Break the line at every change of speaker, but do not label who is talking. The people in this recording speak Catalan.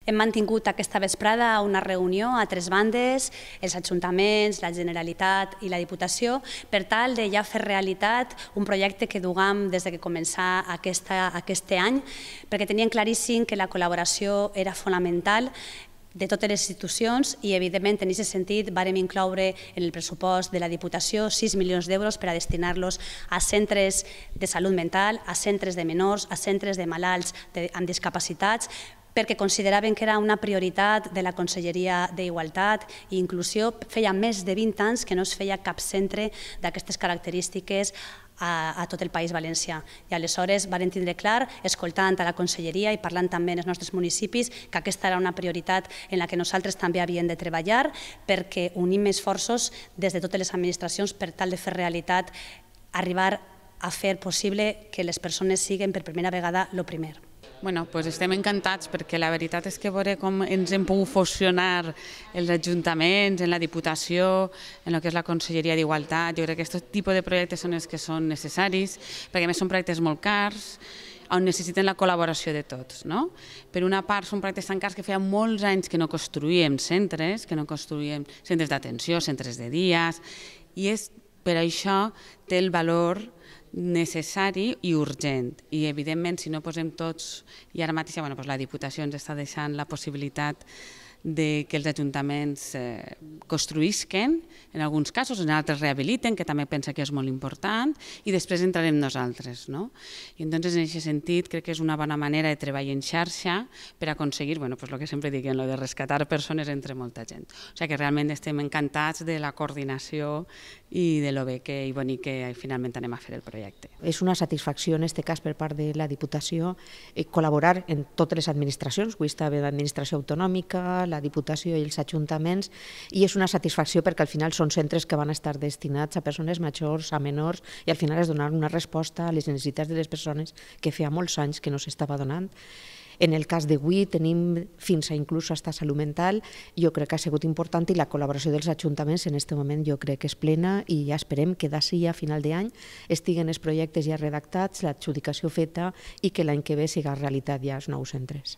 Hem mantingut aquesta vesprada una reunió a tres bandes, els ajuntaments, la Generalitat i la Diputació, per tal de ja fer realitat un projecte que dugam des que començà aquest any, perquè tenien claríssim que la col·laboració era fonamental de totes les institucions i, evidentment, en aquest sentit, vàrem incloure en el pressupost de la Diputació 6 milions d'euros per a destinar-los a centres de salut mental, a centres de menors, a centres de malalts amb discapacitats, perquè consideraven que era una prioritat de la Conselleria d'Igualtat i Inclusió. Feia més de 20 anys que no es feia cap centre d'aquestes característiques a tot el País Valencià. I aleshores varen tindre clar, escoltant a la Conselleria i parlant també en els nostres municipis, que aquesta era una prioritat en la que nosaltres també havíem de treballar, perquè unim esforços des de totes les administracions per tal de fer realitat, arribar a fer possible que les persones siguin per primera vegada el primer.
Bueno, doncs estem encantats perquè la veritat és que veure com ens hem pogut fusionar els ajuntaments, en la Diputació, en el que és la Conselleria d'Igualtat. Jo crec que aquest tipus de projectes són els que són necessaris, perquè a més són projectes molt cars, on necessiten la col·laboració de tots. Per una part, són projectes tan cars que feia molts anys que no construïem centres, d'atenció, centres de dies, i per això té el valor necessari i urgent. I, evidentment, si no posem tots, i ara mateix la Diputació ens està deixant la possibilitat que els ajuntaments construïsquen, en alguns casos, en altres rehabiliten, que també pensa que és molt important, i després entrarem nosaltres. I entonces, en aquest sentit, crec que és una bona manera de treballar en xarxa per aconseguir, el que sempre diuen, de rescatar persones entre molta gent. O sigui que realment estem encantats de la coordinació i de lo bé i bonic que finalment anem a fer el projecte.
És una satisfacció, en aquest cas, per part de la Diputació, col·laborar en totes les administracions, avui està bé l'administració autonòmica, la Diputació i els ajuntaments, i és una satisfacció perquè al final són centres que van estar destinats a persones majors, a menors, i al final és donar una resposta a les necessitats de les persones que feia molts anys que no s'estava donant. En el cas d'avui tenim fins a inclús hasta salut mental, jo crec que ha sigut important i la col·laboració dels ajuntaments en aquest moment jo crec que és plena i ja esperem que d'ací a final d'any estiguen els projectes ja redactats, l'adjudicació feta i que l'any que ve siga realitat ja els nous centres.